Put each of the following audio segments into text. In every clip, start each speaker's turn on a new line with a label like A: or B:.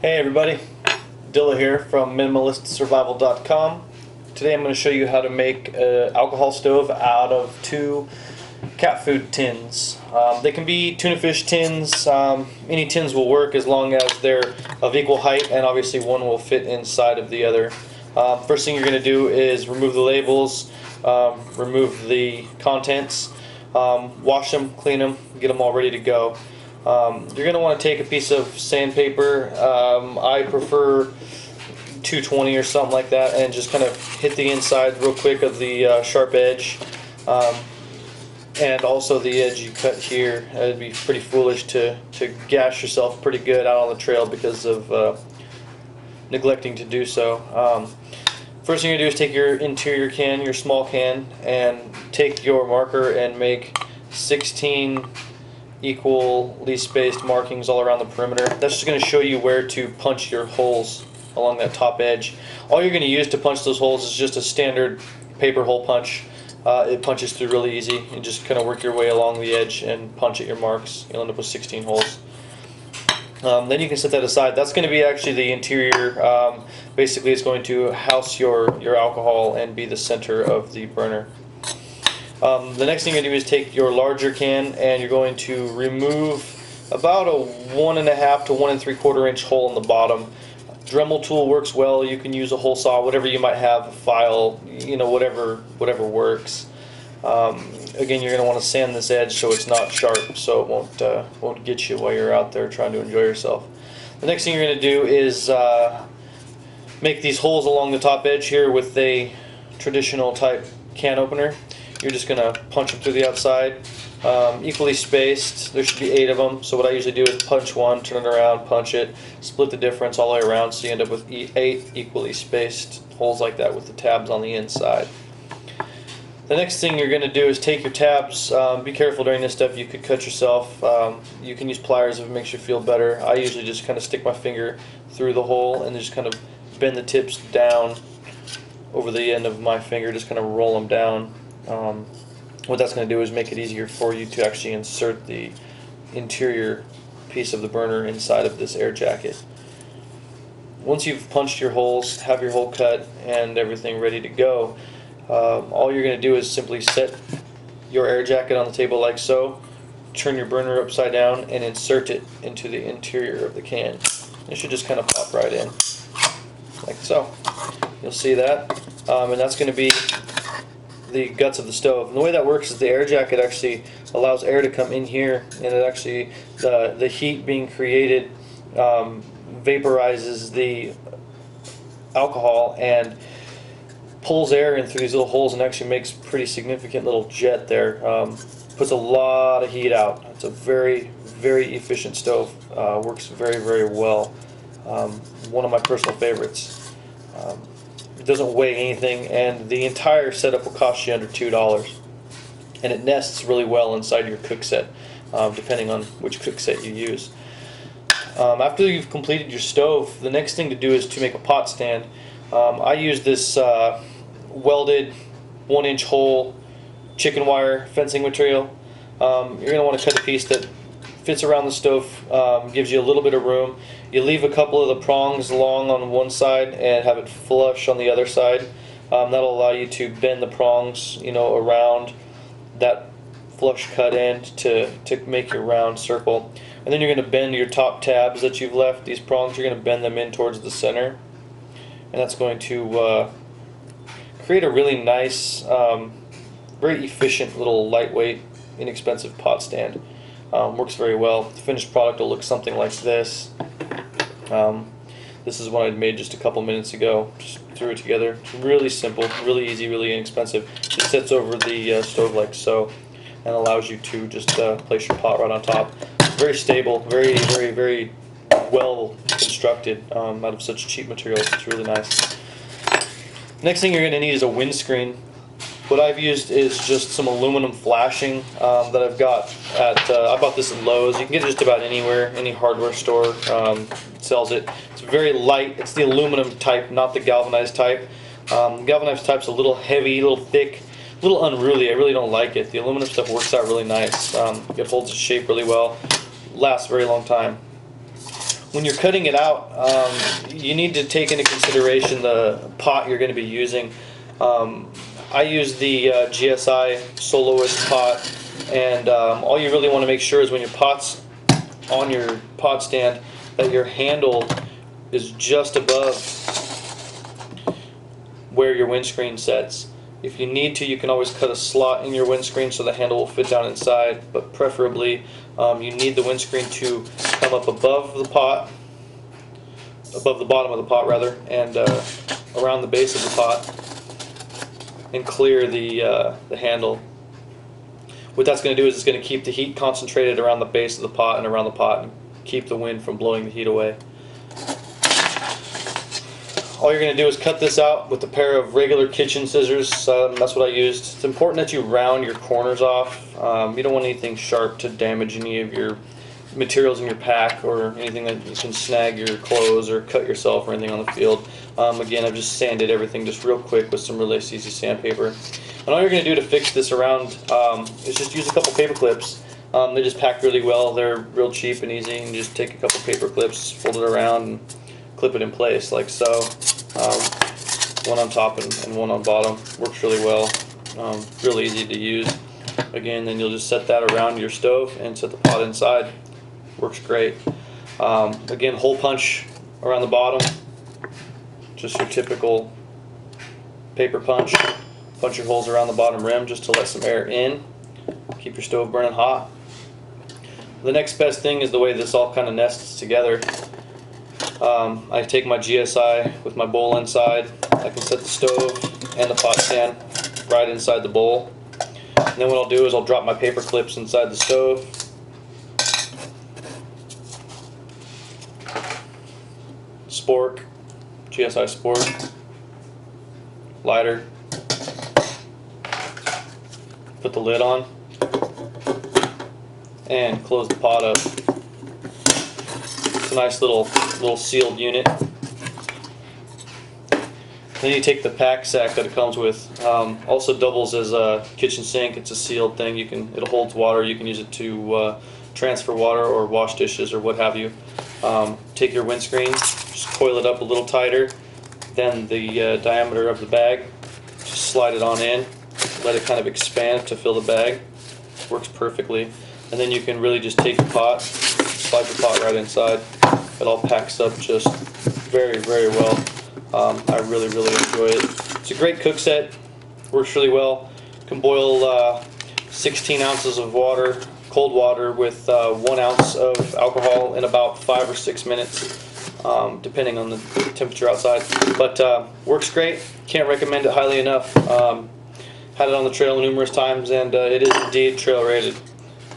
A: Hey everybody, Dilla here from MinimalistSurvival.com. Today I'm going to show you how to make an alcohol stove out of two cat food tins. They can be tuna fish tins. Any tins will work as long as they're of equal height, and obviously one will fit inside of the other. First thing you're going to do is remove the labels, remove the contents, wash them, clean them, get them all ready to go. You're going to want to take a piece of sandpaper. I prefer 220 or something like that, and just kind of hit the inside real quick of the sharp edge, and also the edge you cut here. It'd be pretty foolish to gash yourself pretty good out on the trail because of neglecting to do so. First thing you're going to do is take your interior can, your small can, and take your marker and make 16 equally spaced markings all around the perimeter. That's just going to show you where to punch your holes along that top edge. All you're going to use to punch those holes is just a standard paper hole punch. It punches through really easy. You just kind of work your way along the edge and punch at your marks. You'll end up with 16 holes. Then you can set that aside. That's going to be actually the interior. Basically it's going to house your alcohol and be the center of the burner. The next thing you're going to do is take your larger can and you're going to remove about a 1.5 to 1 3/4 inch hole in the bottom. Dremel tool works well. You can use a hole saw, whatever you might have, a file, you know, whatever works. Again, you're going to want to sand this edge so it's not sharp, so it won't get you while you're out there trying to enjoy yourself. The next thing you're going to do is make these holes along the top edge here with a traditional type can opener. You're just going to punch them through the outside, equally spaced. There should be 8 of them. So what I usually do is punch one, turn it around, punch it, split the difference all the way around, so you end up with 8 equally spaced holes like that with the tabs on the inside. The next thing you're going to do is take your tabs. Be careful during this step. You could cut yourself. You can use pliers if it makes you feel better. I usually just kind of stick my finger through the hole and just kind of bend the tips down over the end of my finger, just kind of roll them down. What that's going to do is make it easier for you to actually insert the interior piece of the burner inside of this air jacket. Once you've punched your holes, have your hole cut, and everything ready to go, all you're going to do is simply set your air jacket on the table like so, turn your burner upside down, and insert it into the interior of the can. It should just kind of pop right in, like so. You'll see that, and that's going to be the guts of the stove. And the way that works is the air jacket actually allows air to come in here, and it actually, the heat being created vaporizes the alcohol and pulls air in through these little holes and actually makes pretty significant little jet there. Puts a lot of heat out. It's a very, very efficient stove. Works very, very well. One of my personal favorites. It doesn't weigh anything, and the entire setup will cost you under $2. And it nests really well inside your cook set, depending on which cook set you use. After you've completed your stove, the next thing to do is to make a pot stand. I use this welded 1-inch hole chicken wire fencing material. You're going to want to cut a piece that fits around the stove, gives you a little bit of room. You leave a couple of the prongs long on one side and have it flush on the other side. That'll allow you to bend the prongs, you know, around that flush cut end to make your round circle. And then you're going to bend your top tabs that you've left, these prongs, you're going to bend them in towards the center. And that's going to create a really nice, very efficient little lightweight, inexpensive pot stand. Works very well. The finished product will look something like this. This is one I'd made just a couple minutes ago. Just threw it together. It's really simple, really easy, really inexpensive. It sits over the stove like so, and allows you to just place your pot right on top. Very stable, very, very, very well constructed out of such cheap materials. It's really nice. Next thing you're going to need is a windscreen. What I've used is just some aluminum flashing that I've got at, I bought this at Lowe's. You can get it just about anywhere, any hardware store sells it. It's very light. It's the aluminum type, not the galvanized type. The galvanized type's a little heavy, a little thick, a little unruly. I really don't like it. The aluminum stuff works out really nice. It holds its shape really well. Lasts a very long time. when you're cutting it out, you need to take into consideration the pot you're going to be using. I use the GSI Soloist pot, and all you really want to make sure is when your pot's on your pot stand that your handle is just above where your windscreen sets. If you need to, you can always cut a slot in your windscreen so the handle will fit down inside, but preferably you need the windscreen to come up above the pot, above the bottom of the pot rather, and around the base of the pot, and clear the handle. What that's going to do is it's going to keep the heat concentrated around the base of the pot and around the pot and keep the wind from blowing the heat away. All you're going to do is cut this out with a pair of regular kitchen scissors. That's what I used. It's important that you round your corners off. You don't want anything sharp to damage any of your materials in your pack or anything that you can snag your clothes or cut yourself or anything on the field. Again, I've just sanded everything just real quick with some really easy sandpaper. And all you're going to do to fix this around is just use a couple paper clips. They just pack really well. They're real cheap and easy. And just take a couple paper clips, fold it around, and clip it in place like so. One on top and one on bottom. Works really well. Real easy to use. Again, then you'll just set that around your stove and set the pot inside. Works great. Again, hole punch around the bottom. Just your typical paper punch. Punch your holes around the bottom rim just to let some air in. Keep your stove burning hot. The next best thing is the way this all kind of nests together. I take my GSI with my bowl inside. I can set the stove and the pot stand right inside the bowl. And then what I'll do is I'll drop my paper clips inside the stove. Spork, GSI spork, lighter. Put the lid on and close the pot up. It's a nice little sealed unit. Then you take the pack sack that it comes with. Also doubles as a kitchen sink. It's a sealed thing. It holds water. You can use it to transfer water or wash dishes or what have you. Take your windscreen, just coil it up a little tighter than the diameter of the bag. Just slide it on in. Let it kind of expand to fill the bag. Works perfectly. And then you can really just take the pot, slide the pot right inside. It all packs up just very, very well. I really, really enjoy it. It's a great cook set. Works really well. You can boil 16 ounces of water, cold water, with 1 ounce of alcohol in about 5 or 6 minutes, depending on the temperature outside. But works great. Can't recommend it highly enough. Had it on the trail numerous times, and it is indeed trail rated.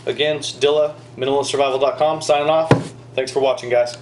A: Again, it's Dilla, MinimalistSurvival.com, signing off. Thanks for watching, guys.